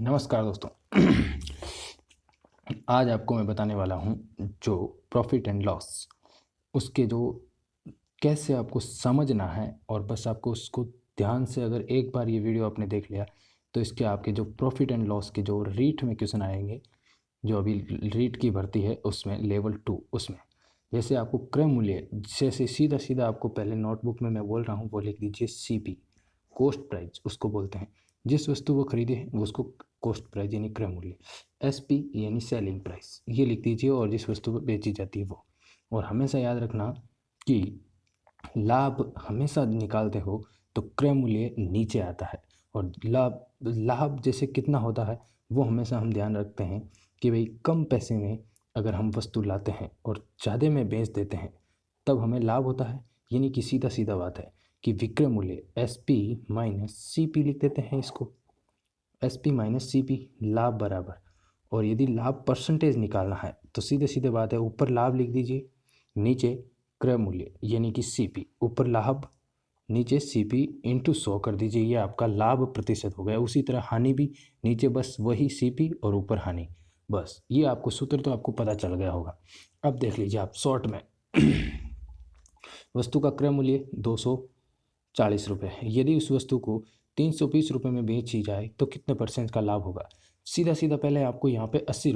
नमस्कार दोस्तों। आज आपको मैं बताने वाला हूँ जो प्रॉफिट एंड लॉस उसके जो कैसे आपको समझना है, और बस आपको उसको ध्यान से अगर एक बार ये वीडियो आपने देख लिया तो इसके आपके जो प्रॉफिट एंड लॉस के जो रीट में क्वेश्चन आएंगे, जो अभी रीट की भर्ती है उसमें लेवल 2, उसमें जैसे आपको क्रय मूल्य, जैसे सीधा सीधा आपको पहले नोटबुक में मैं बोल रहा हूँ वो लिख दीजिए CP, कॉस्ट प्राइस उसको बोलते हैं। जिस वस्तु वो खरीदे हैं वो उसको कॉस्ट प्राइस यानी क्रय मूल्य, SP यानी सेलिंग प्राइस ये लिख दीजिए, और जिस वस्तु पर बेची जाती है वो। और हमेशा याद रखना कि लाभ हमेशा निकालते हो तो क्रय मूल्य नीचे आता है, और लाभ लाभ जैसे कितना होता है वो हमेशा हम ध्यान रखते हैं कि भाई कम पैसे में अगर हम वस्तु लाते हैं और ज़्यादा में बेच देते हैं तब हमें लाभ होता है। यानी कि सीधा सीधा बात है कि विक्रय मूल्य SP माइनस CP लिख देते हैं इसको, SP माइनस CP लाभ बराबर। और यदि लाभ परसेंटेज निकालना है तो सीधे सीधे बात है, ऊपर लाभ लिख दीजिए, नीचे क्रय मूल्य यानी कि CP, ऊपर लाभ नीचे CP इंटू 100 कर दीजिए, ये आपका लाभ प्रतिशत हो गया। उसी तरह हानि भी नीचे बस वही CP और ऊपर हानि, बस ये आपको सूत्र तो आपको पता चल गया होगा। अब देख लीजिए आप शॉर्ट में वस्तु का क्रय मूल्य 240 रुपये है। यदि उस वस्तु को 320 रुपये में बेची जाए तो कितने परसेंट का लाभ होगा। सीधा सीधा पहले आपको यहाँ पे 80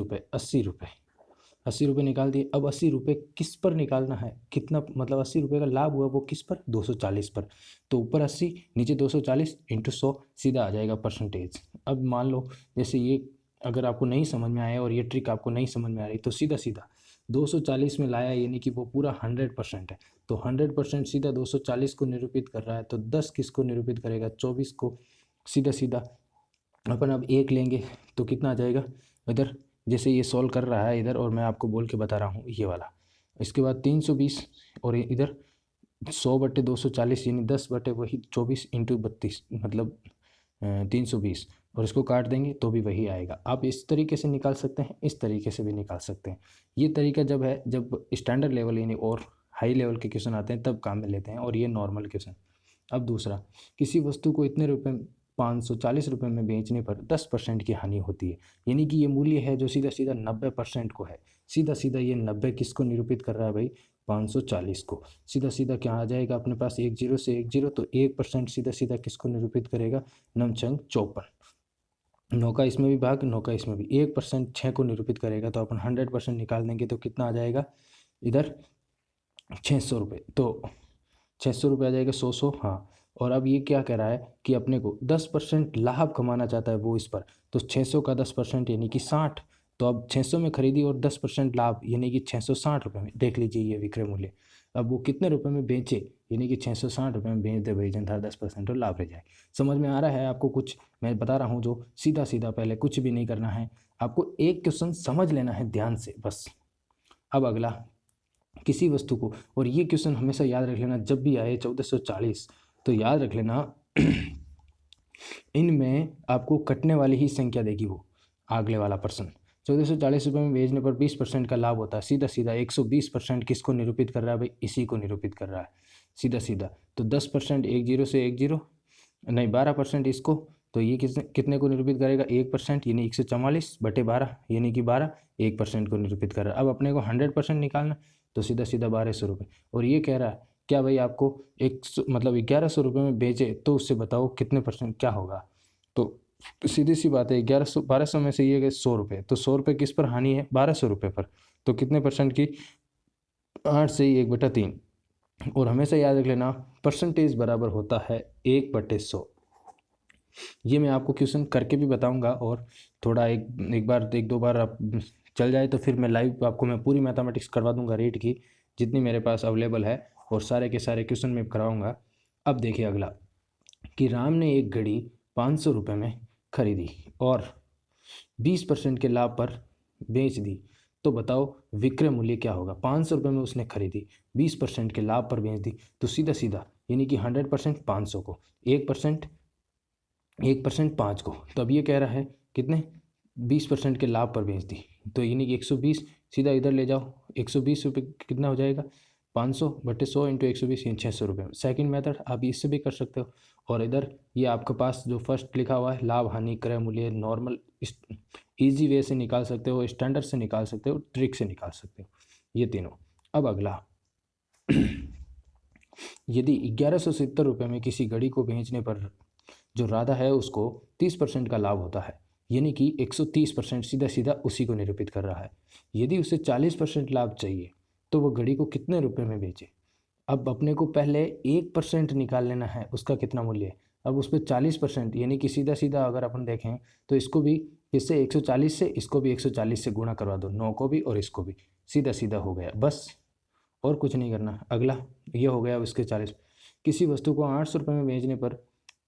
रुपये निकाल दिए। अब 80 रुपये किस पर निकालना है, कितना मतलब 80 रुपये का लाभ हुआ वो किस पर, 240 पर। तो ऊपर 80 नीचे 240 इंटू 100 सीधा आ जाएगा परसेंटेज। अब मान लो जैसे ये अगर आपको नहीं समझ में आया और ये ट्रिक आपको नहीं समझ में आ रही तो सीधा सीधा 240 में लाया यानी कि वो पूरा 100% है, तो 100% सीधा 240 को निरूपित कर रहा है, तो 10 किसको निरूपित करेगा, 24 को। सीधा सीधा अपन अब 1 लेंगे तो कितना आ जाएगा इधर, जैसे ये सॉल्व कर रहा है इधर और मैं आपको बोल के बता रहा हूँ ये वाला। इसके बाद 320 और इधर 100/240 यानी 10 वही 24 इंटू 32 मतलब 320, और इसको काट देंगे तो भी वही आएगा। आप इस तरीके से निकाल सकते हैं, इस तरीके से भी निकाल सकते हैं। ये तरीका जब है जब स्टैंडर्ड लेवल यानी और हाई लेवल के क्वेश्चन आते हैं तब काम में लेते हैं, और ये नॉर्मल क्वेश्चन। अब दूसरा, किसी वस्तु को इतने रुपये 540 रुपये में बेचने पर 10% की हानि होती है, यानी कि ये मूल्य है जो सीधा सीधा 90% को है। सीधा सीधा ये 90 किसको निरूपित कर रहा है भाई, 540 को। सीधा सीधा क्या आ जाएगा अपने पास, 1 0 से 1 0, तो 1% सीधा सीधा किसको निरूपित करेगा, नमचंग 54। 9 का इसमें भी भाग, 9 का इसमें भी, 1% 6 को निरूपित करेगा, तो अपन 100% निकाल देंगे तो कितना आ जाएगा इधर 600 रुपये, तो 600 रुपये आ जाएगा, 100 हाँ। और अब ये क्या कह रहा है कि अपने को 10% लाभ कमाना चाहता है वो इस पर, तो 600 का 10% यानी कि 60। तो अब 600 में खरीदी और 10% लाभ यानी कि 660 रुपये में, देख लीजिए ये विक्रय मूल्य। अब वो कितने रुपए में बेचे, यानी कि 660 रुपये में बेच दे भाई जनता, 10% और लाभ रह जाए। समझ में आ रहा है आपको कुछ मैं बता रहा हूँ जो सीधा सीधा, पहले कुछ भी नहीं करना है, आपको एक क्वेश्चन समझ लेना है ध्यान से बस। अब अगला, किसी वस्तु को, और ये क्वेश्चन हमेशा याद रख लेना जब भी आए 1440, तो याद रख लेना इनमें आपको कटने वाली ही संख्या देगी वो अगले वाला प्रश्न। 1440 रुपये में बेचने पर 20% का लाभ होता है, सीधा सीधा 120% किसको निरूपित कर रहा है भाई, इसी को निरूपित कर रहा है सीधा सीधा। तो 10% 1 0 से 1 0 नहीं 12% इसको, तो ये कितने को निरूपित करेगा, 1% यानी 144/12 यानी कि 12 1% को निरूपित कर रहा है। अब अपने को 100% निकालना, तो सीधा सीधा 1200 रुपये। और ये कह रहा है क्या भाई आपको मतलब 1100 रुपये में बेचे तो उससे बताओ कितने परसेंट क्या होगा। तो सीधी सी बात है, 1200 में से ये गए 100 रुपये, तो 100 रुपये किस पर हानि है, 1200 रुपये पर, तो कितने परसेंट की, 8 से ही 1/3। और हमेशा याद रख लेना परसेंटेज बराबर होता है 1/100। ये मैं आपको क्वेश्चन करके भी बताऊंगा, और थोड़ा एक दो बार आप चल जाए तो फिर मैं लाइव आपको मैं पूरी मैथमेटिक्स करवा दूंगा रेट की, जितनी मेरे पास अवेलेबल है, और सारे के सारे क्वेश्चन मैं कराऊंगा। अब देखिए अगला, कि राम ने एक घड़ी 500 रुपये में खरीदी और 20% के लाभ पर बेच दी, तो बताओ विक्रय मूल्य क्या होगा। 500 रुपये में उसने खरीदी, 20% के लाभ पर बेच दी, तो सीधा सीधा यानी कि 100% 500 को, 1% 5 को, तो अब ये कह रहा है कितने, 20% के लाभ पर बेच दी, तो यानी कि 120 सीधा इधर ले जाओ, 120 रुपये कितना हो जाएगा, 500/100 इंटू 120 यानी 600 रुपये। सेकेंड मेथड आप इससे भी कर सकते हो। और इधर ये आपके पास जो फर्स्ट लिखा हुआ है लाभ हानि क्रय मूल्य, नॉर्मल इजी वे से निकाल सकते हो, स्टैंडर्ड से निकाल सकते हो, ट्रिक से निकाल सकते हो, ये तीनों। अब अगला यदि 1170 रुपये में किसी घड़ी को बेचने पर जो राधा है उसको 30% का लाभ होता है, यानी कि 130% सीधा सीधा उसी को निरूपित कर रहा है। यदि उसे 40% लाभ चाहिए तो वो घड़ी को कितने रुपए में बेचे। अब अपने को पहले 1% निकाल लेना है उसका कितना मूल्य है। अब उस पर 40% यानी कि सीधा सीधा अगर अपन देखें तो इसको भी इससे 140 से, इसको भी 140 से गुणा करवा दो, 9 को भी और इसको भी, सीधा सीधा हो गया बस, और कुछ नहीं करना। अगला ये हो गया अब इसके 40। किसी वस्तु को 800 रुपये में बेचने पर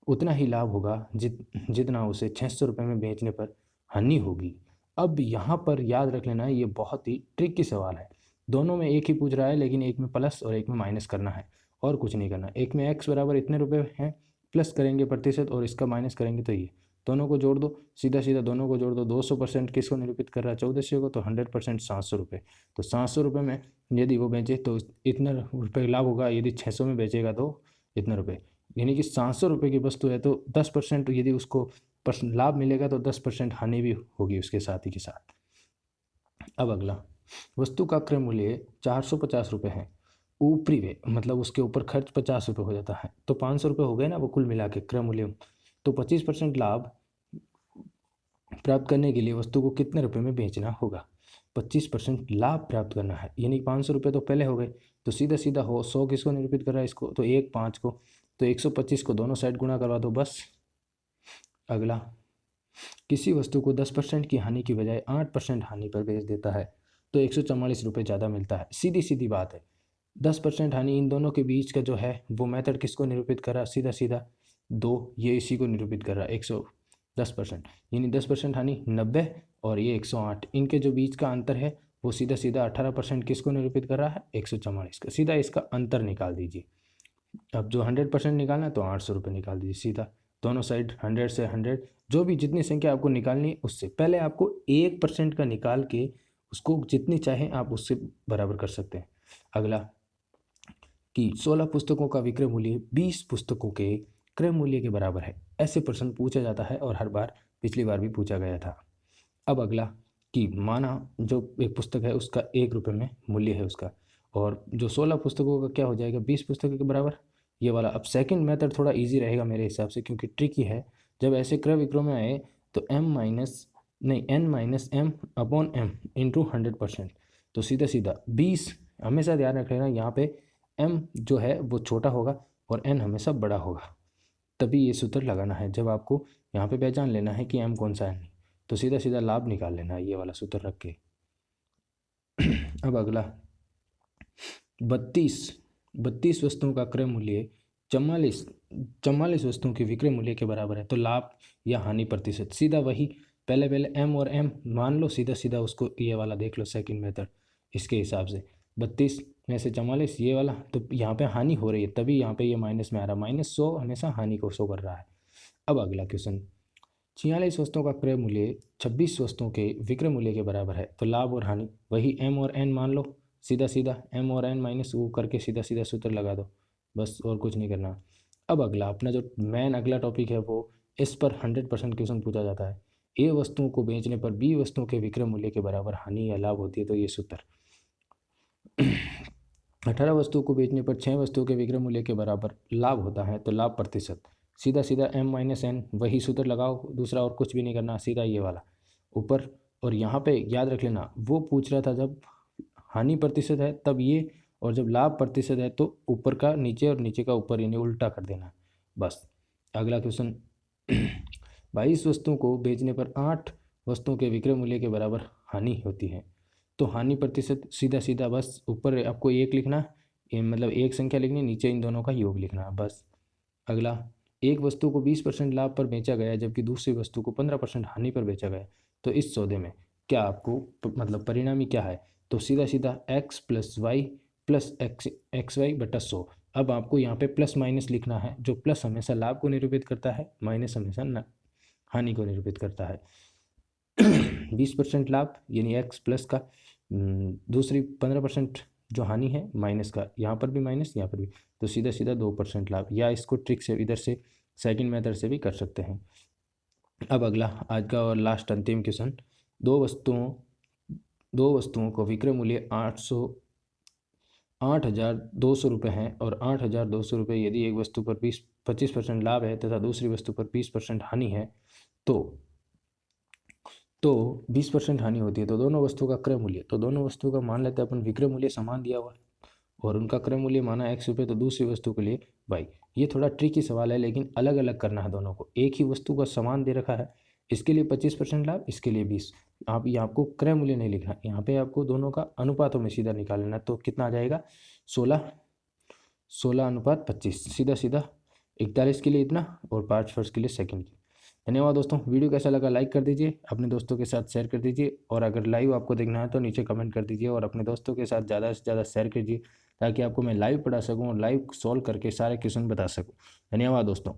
उतना ही लाभ होगा जितना उसे 600 रुपये में बेचने पर हानि होगी। अब यहाँ पर याद रख लेना ये बहुत ही ट्रिकी सवाल है। दोनों में एक ही पूछ रहा है, लेकिन एक में प्लस और एक में माइनस करना है, और कुछ नहीं करना। एक में x बराबर इतने रुपए हैं, प्लस करेंगे प्रतिशत और इसका माइनस करेंगे तो ये दोनों को जोड़ दो, सीधा सीधा दोनों को जोड़ दो। 200% किसको निरूपित कर रहा है, 1400 को, तो 100% 700 रुपये। तो 700 रुपये में यदि वो बेचे तो इतना रुपये लाभ होगा, यदि 600 में बेचेगा तो इतना रुपये, यानी कि 700 रुपये की वस्तु है तो 10% यदि उसको लाभ मिलेगा तो 10% हानि भी होगी उसके साथ ही के साथ। अब अगला, वस्तु का क्रय मूल्य 450 रुपये है, ऊपरी वे मतलब उसके ऊपर खर्च 50 रुपये हो जाता है, तो 500 रुपये हो गए ना वो कुल मिला के क्रय मूल्य। तो 25% लाभ प्राप्त करने के लिए वस्तु को कितने रुपए में बेचना होगा। 25% लाभ प्राप्त करना है, यानी 500 रुपये तो पहले हो गए, तो सीधा सीधा हो 100 किसको निरूपित कर रहा है, इसको, तो 1 5 को, तो 125 को दोनों साइड गुणा करवा दो बस। अगला, किसी वस्तु को 10% की हानि की बजाय 8% हानि पर बेच देता है तो 144 रुपये ज़्यादा मिलता है। सीधी सीधी बात है, 10% हानि इन दोनों के बीच का जो है वो मेथड किसको निरूपित कर रहा है, सीधा सीधा 2, ये इसी को निरूपित कर रहा है 110%, यानी 10% हानि 90 और ये 108, इनके जो बीच का अंतर है वो सीधा सीधा 18% किसको निरूपित कर रहा है, 144 का। सीधा इसका अंतर निकाल दीजिए। अब जो 100% निकालना है तो 800 रुपये निकाल दीजिए सीधा, दोनों साइड 100 से 100, जो भी जितनी संख्या आपको निकालनी है उससे पहले आपको 1% का निकाल के उसको जितनी चाहे आप उससे बराबर कर सकते हैं। अगला, कि 16 पुस्तकों का विक्रय मूल्य 20 पुस्तकों के क्रय मूल्य के बराबर है। ऐसे प्रश्न पूछा जाता है और हर बार पिछली बार भी पूछा गया था। अब अगला, कि माना जो एक पुस्तक है उसका 1 रुपये में मूल्य है उसका, और जो 16 पुस्तकों का क्या हो जाएगा, 20 पुस्तकों के बराबर, ये वाला। अब सेकंड मेथड थोड़ा इजी रहेगा मेरे हिसाब से, क्योंकि ट्रिकी है। जब ऐसे क्रय विक्रय में आए तो n-m/m इंटू 100%, तो सीधा सीधा 20, हमेशा ध्यान रख लेना यहाँ पे m जो है वो छोटा होगा और n हमेशा बड़ा होगा, तभी ये सूत्र लगाना है। जब आपको यहाँ पे पहचान लेना है कि m कौन सा है, तो सीधा सीधा लाभ निकाल लेना है ये वाला सूत्र रख के। अब अगला, 32 वस्तुओं का क्रय मूल्य 44 वस्तुओं के विक्रय मूल्य के बराबर है, तो लाभ या हानि प्रतिशत, सीधा वही पहले m और m मान लो, सीधा सीधा उसको ये वाला देख लो सेकंड मेथड, इसके हिसाब से 32 में से 44 ये वाला, तो यहाँ पे हानि हो रही है तभी यहाँ पे ये माइनस में आ रहा है, -100 हमेशा हानि को शो कर रहा है। अब अगला क्वेश्चन, 46 वस्तुओं का क्रय मूल्य 26 वस्तुओं के विक्रय मूल्य के बराबर है, तो लाभ और हानि वही m और n मान लो, सीधा सीधा m और n माइनस वो करके सीधा सीधा सूत्र लगा दो बस, और कुछ नहीं करना। अब अगला अपना जो मेन अगला टॉपिक है वो, इस पर 100% क्वेश्चन पूछा जाता है। ए वस्तुओं को बेचने पर बी वस्तुओं के विक्रय मूल्य के बराबर हानि या लाभ होती है, तो ये सूत्र। 18 वस्तुओं को बेचने पर 6 वस्तुओं के विक्रय मूल्य के बराबर लाभ होता है, तो लाभ प्रतिशत, सीधा सीधा m-n वही सूत्र लगाओ, दूसरा और कुछ भी नहीं करना, सीधा ये वाला ऊपर। और यहाँ पे याद रख लेना वो पूछ रहा था जब हानि प्रतिशत है तब ये, और जब लाभ प्रतिशत है तो ऊपर का नीचे और नीचे का ऊपर, यानी उल्टा कर देना बस। अगला क्वेश्चन, 22 वस्तुओं को बेचने पर 8 वस्तुओं के विक्रय मूल्य के बराबर हानि होती है, तो हानि प्रतिशत सीधा सीधा बस ऊपर आपको 1 लिखना, मतलब एक संख्या लिखनी, नीचे इन दोनों का योग लिखना बस। अगला, एक वस्तु को 20% लाभ पर बेचा गया जबकि दूसरी वस्तु को 15% हानि पर बेचा गया, तो इस सौदे में क्या आपको मतलब परिणामी क्या है, तो सीधा सीधा x + y + xy/100। अब आपको यहाँ पे प्लस माइनस लिखना है, जो प्लस हमेशा लाभ को निरूपित करता है, माइनस हमेशा हानि को निरूपित करता है। 20% लाभ यानी x प्लस का, दूसरी 15% जो हानि है माइनस का, यहाँ पर भी माइनस यहाँ पर भी, तो सीधा सीधा 2% लाभ। या इसको ट्रिक से इधर से सेकंड मेथड से भी कर सकते हैं। अब अगला आज का और लास्ट अंतिम क्वेश्चन, दो वस्तुओं को विक्रय मूल्य 8,200 रुपये है और 8,200 रुपये यदि एक वस्तु पर 25% लाभ है तथा दूसरी वस्तु पर 20% हानि है, तो 20% हानि होती है, तो दोनों वस्तुओं का क्रय मूल्य, तो दोनों वस्तुओं का मान लेते हैं अपन विक्रय मूल्य समान दिया हुआ और उनका क्रय मूल्य माना x रुपये, तो दूसरी वस्तु के लिए y। ये थोड़ा ट्रिकी सवाल है, लेकिन अलग अलग करना है दोनों को। एक ही वस्तु का समान दे रखा है, इसके लिए 25% लाभ, इसके लिए 20। आप ये आपको क्रय मूल्य नहीं लिखना, यहाँ पे आपको दोनों का अनुपातों में सीधा निकाल लेना। तो कितना आ जाएगा 16:25, सीधा सीधा 41 के लिए इतना और 5 फर्स्ट के लिए सेकंड की। धन्यवाद दोस्तों। वीडियो कैसा लगा लाइक कर दीजिए, अपने दोस्तों के साथ शेयर कर दीजिए, और अगर लाइव आपको देखना है तो नीचे कमेंट कर दीजिए और अपने दोस्तों के साथ ज़्यादा से ज़्यादा शेयर कीजिए, ताकि आपको मैं लाइव पढ़ा सकूं और लाइव सॉल्व करके सारे क्वेश्चन बता सकूं। धन्यवाद दोस्तों।